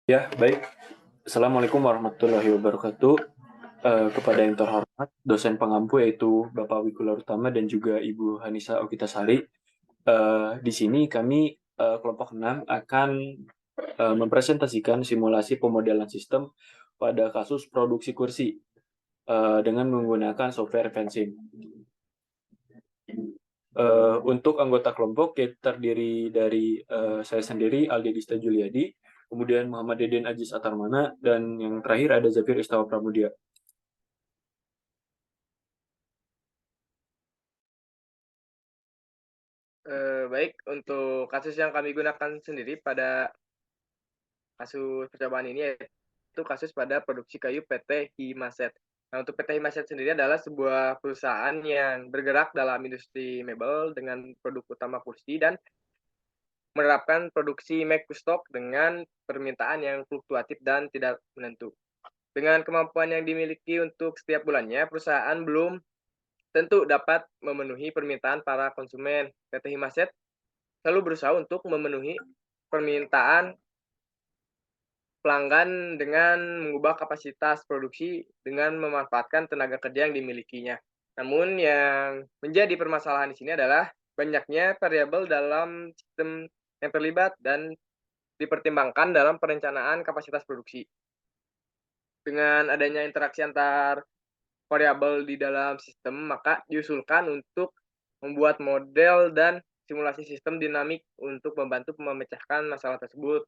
Ya, baik. Assalamualaikum warahmatullahi wabarakatuh. Kepada yang terhormat, dosen pengampu yaitu Bapak Wikula Utama dan juga Ibu Hanisa Okitasari. Di sini kami kelompok 6 akan mempresentasikan simulasi pemodelan sistem pada kasus produksi kursi dengan menggunakan software fencing. Untuk anggota kelompok terdiri dari saya sendiri, Aldi Dista Juliadi, kemudian Muhammad Deden Ajis Atarmana, dan yang terakhir ada Zafir Istawa Pramudia. Baik, untuk kasus yang kami gunakan sendiri pada kasus percobaan ini yaitu kasus pada produksi kayu PT Himaset. Nah, untuk PT Himaset sendiri adalah sebuah perusahaan yang bergerak dalam industri mebel dengan produk utama kursi dan menerapkan produksi make to stock dengan permintaan yang fluktuatif dan tidak menentu. Dengan kemampuan yang dimiliki untuk setiap bulannya, perusahaan belum tentu dapat memenuhi permintaan para konsumen. PT Himaset selalu berusaha untuk memenuhi permintaan pelanggan dengan mengubah kapasitas produksi dengan memanfaatkan tenaga kerja yang dimilikinya. Namun yang menjadi permasalahan di sini adalah banyaknya variabel dalam sistem yang terlibat dan dipertimbangkan dalam perencanaan kapasitas produksi. Dengan adanya interaksi antar variabel di dalam sistem, maka diusulkan untuk membuat model dan simulasi sistem dinamik untuk membantu memecahkan masalah tersebut.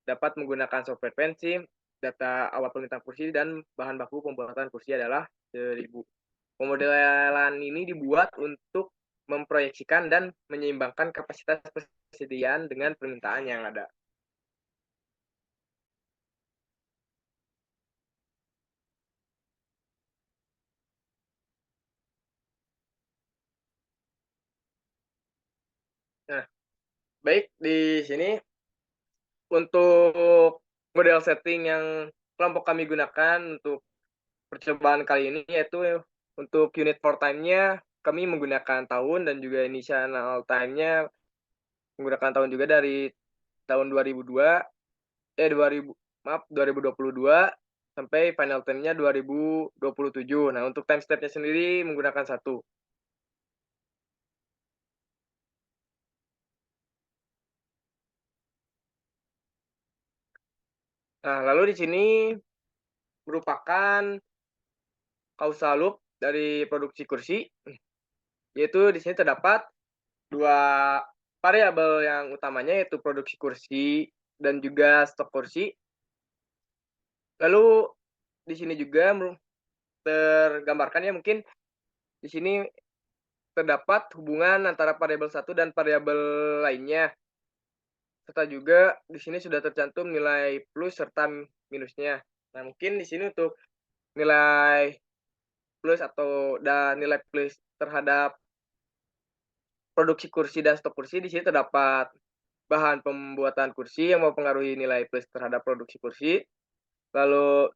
Dapat menggunakan software fencing, data awal permintaan kursi, dan bahan baku pembuatan kursi adalah 1000. Pemodelan ini dibuat untuk memproyeksikan dan menyeimbangkan kapasitas persediaan dengan permintaan yang ada. Nah, baik di sini untuk model setting yang kelompok kami gunakan untuk percobaan kali ini yaitu untuk unit for time-nya kami menggunakan tahun dan juga initial time-nya menggunakan tahun juga dari tahun 2002 2022 sampai final time-nya 2027. Nah, untuk time step-nya sendiri menggunakan satu. Nah, lalu di sini merupakan causal loop dari produksi kursi, yaitu di sini terdapat 2 variabel yang utamanya yaitu produksi kursi dan juga stok kursi. Lalu di sini juga tergambarkan ya mungkin di sini terdapat hubungan antara variabel satu dan variabel lainnya. Serta juga di sini sudah tercantum nilai plus serta minusnya. Nah, mungkin di sini untuk nilai plus dan nilai plus terhadap produksi kursi dan stok kursi di sini terdapat bahan pembuatan kursi yang mempengaruhi nilai plus terhadap produksi kursi, lalu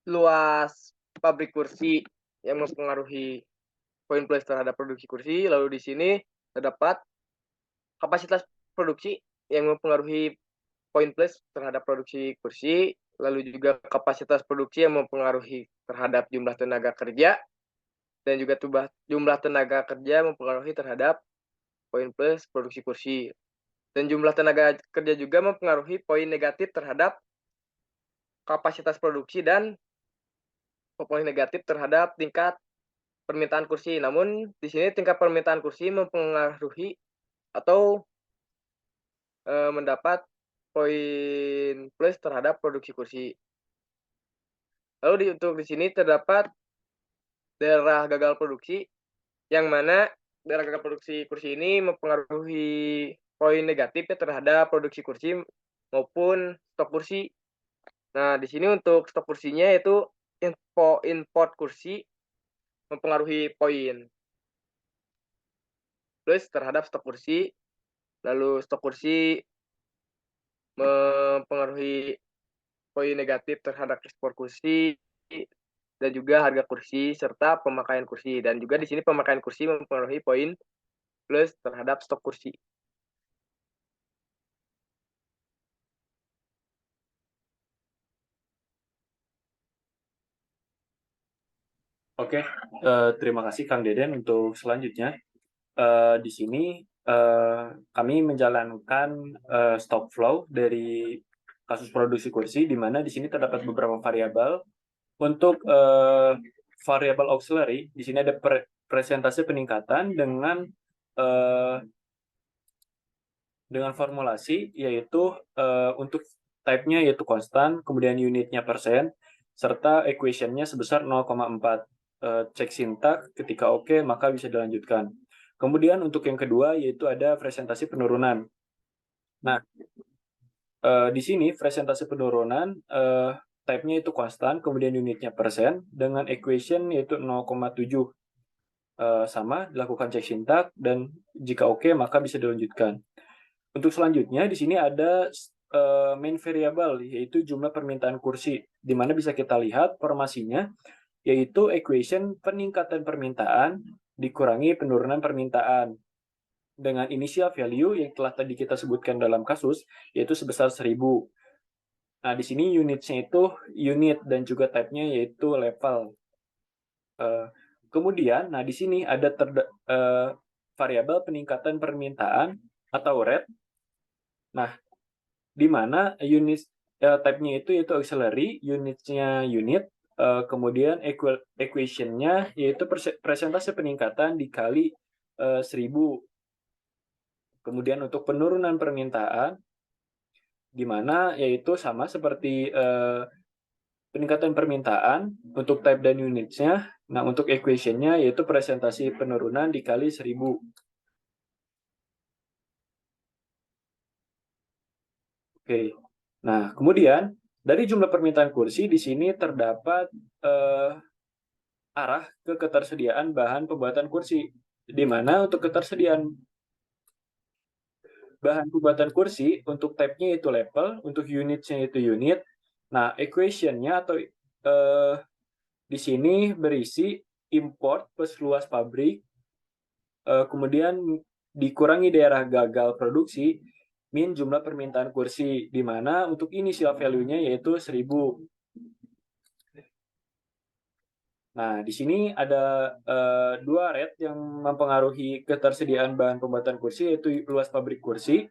luas pabrik kursi yang mempengaruhi poin plus terhadap produksi kursi, lalu di sini terdapat kapasitas produksi yang mempengaruhi poin plus terhadap produksi kursi, lalu juga kapasitas produksi yang mempengaruhi terhadap jumlah tenaga kerja, dan juga jumlah tenaga kerja mempengaruhi terhadap poin plus produksi kursi. Dan jumlah tenaga kerja juga mempengaruhi poin negatif terhadap kapasitas produksi dan poin negatif terhadap tingkat permintaan kursi. Namun di sini tingkat permintaan kursi mempengaruhi atau mendapat poin plus terhadap produksi kursi. Lalu untuk di sini terdapat daerah gagal produksi, yang mana daerah gagal produksi kursi ini mempengaruhi poin negatif ya terhadap produksi kursi maupun stok kursi. Nah, di sini untuk stok kursinya yaitu import kursi mempengaruhi poin plus terhadap stok kursi, lalu stok kursi mempengaruhi poin negatif terhadap ekspor kursi dan juga harga kursi serta pemakaian kursi, dan juga di sini pemakaian kursi mempengaruhi poin plus terhadap stok kursi. Oke, terima kasih Kang Deden untuk selanjutnya. Di sini kami menjalankan stock flow dari kasus produksi kursi, di mana di sini terdapat beberapa variabel. Untuk variabel auxiliary, di sini ada presentasi peningkatan eh, dengan formulasi, yaitu untuk type-nya yaitu konstan, kemudian unitnya persen, serta equation-nya sebesar 0,4. Cek sintak, ketika oke, maka bisa dilanjutkan. Kemudian untuk yang kedua, yaitu ada presentasi penurunan. Nah, di sini presentasi penurunan, type-nya itu konstan, kemudian unitnya persen, dengan equation yaitu 0,7. Sama, dilakukan cek sintak, dan jika oke, maka bisa dilanjutkan. Untuk selanjutnya, di sini ada main variable, yaitu jumlah permintaan kursi, di mana bisa kita lihat formasinya, yaitu equation peningkatan permintaan dikurangi penurunan permintaan, dengan initial value yang telah tadi kita sebutkan dalam kasus, yaitu sebesar 1000. Nah, di sini unitnya itu unit dan juga type-nya yaitu level. Kemudian, nah di sini ada variabel peningkatan permintaan atau rate. Nah, di mana unit type-nya itu yaitu auxiliary, unitnya unit, kemudian equation-nya yaitu presentase peningkatan dikali 1000. Kemudian untuk penurunan permintaan, di mana yaitu sama seperti peningkatan permintaan untuk type dan unitnya. Nah, untuk equation-nya yaitu presentasi penurunan dikali 1000. Oke. Nah, kemudian dari jumlah permintaan kursi di sini terdapat arah ke ketersediaan bahan pembuatan kursi, di mana untuk ketersediaan bahan pembuatan kursi untuk type-nya itu level, untuk unitnya itu unit. Nah, equation-nya atau di sini berisi import plus luas pabrik, kemudian dikurangi daerah gagal produksi, min jumlah permintaan kursi, di mana untuk initial value-nya yaitu 1000. Nah, di sini ada dua rate yang mempengaruhi ketersediaan bahan pembuatan kursi, yaitu luas pabrik kursi,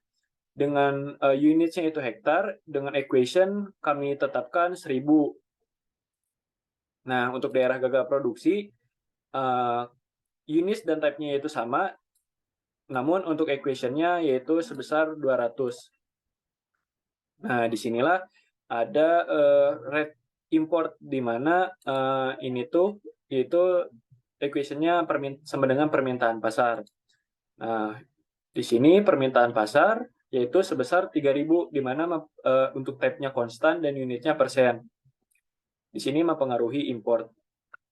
dengan unitnya itu hektar, dengan equation kami tetapkan 1000. Nah, untuk daerah gagal produksi, unit dan type-nya yaitu sama, namun untuk equation-nya yaitu sebesar 200. Nah, disinilah ada rate import, di mana ini tuh yaitu equation-nya sama dengan permintaan pasar. Nah, di sini permintaan pasar yaitu sebesar 3000, di mana untuk type-nya konstan dan unitnya persen. Di sini mempengaruhi import.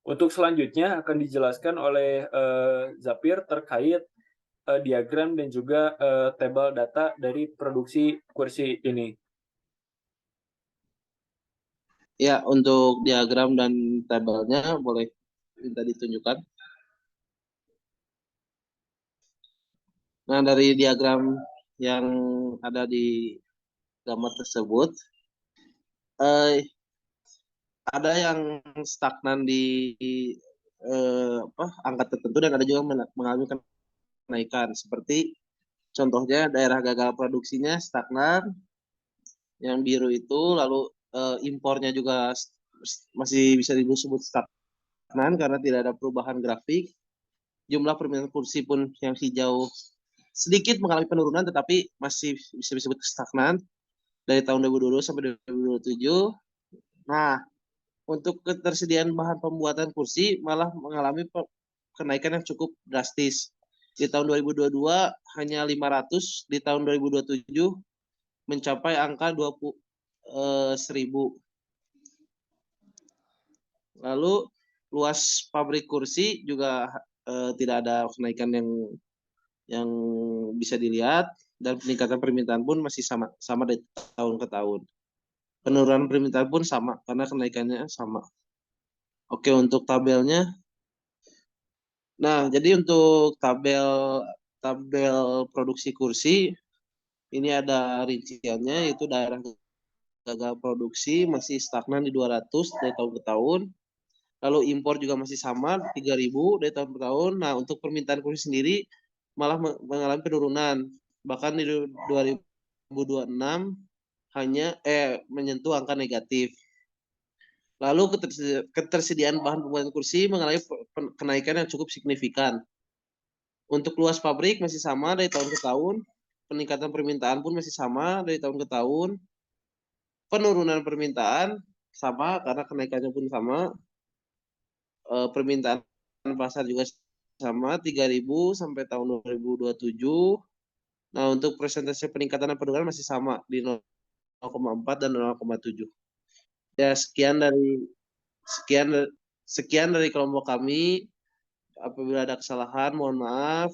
Untuk selanjutnya akan dijelaskan oleh Zapir terkait diagram dan juga tabel data dari produksi kursi ini. Ya, untuk diagram dan tabelnya boleh minta ditunjukkan. Nah, dari diagram yang ada di gambar tersebut, ada yang stagnan di angka tertentu dan ada juga mengalami kenaikan. Seperti contohnya daerah gagal produksinya stagnan, yang biru itu, lalu impornya juga masih bisa disebut stagnan karena tidak ada perubahan grafik. Jumlah permintaan kursi pun yang hijau sedikit mengalami penurunan, tetapi masih bisa disebut stagnan dari tahun 2022 sampai 2027. Nah, untuk ketersediaan bahan pembuatan kursi malah mengalami kenaikan yang cukup drastis. Di tahun 2022 hanya 500, di tahun 2027 mencapai angka 20.000. Lalu luas pabrik kursi juga tidak ada kenaikan yang bisa dilihat, dan peningkatan permintaan pun masih sama dari tahun ke tahun. Penurunan permintaan pun sama karena kenaikannya sama. Oke, untuk tabelnya. Nah, jadi untuk tabel produksi kursi ini ada rinciannya, yaitu daerah gagal produksi masih stagnan di 200 dari tahun ke tahun. Lalu impor juga masih sama 3.000 dari tahun ke tahun. Nah, untuk permintaan kursi sendiri malah mengalami penurunan. Bahkan di 2026 hanya menyentuh angka negatif. Lalu ketersediaan bahan pembuatan kursi mengalami kenaikan yang cukup signifikan. Untuk luas pabrik masih sama dari tahun ke tahun. Peningkatan permintaan pun masih sama dari tahun ke tahun. Penurunan permintaan sama karena kenaikannya pun sama. Permintaan pasar juga sama 3.000 sampai tahun 2027. Nah, untuk persentase peningkatan dan penurunan masih sama di 0,4 dan 0,7. Ya, sekian dari kelompok kami. Apabila ada kesalahan, mohon maaf.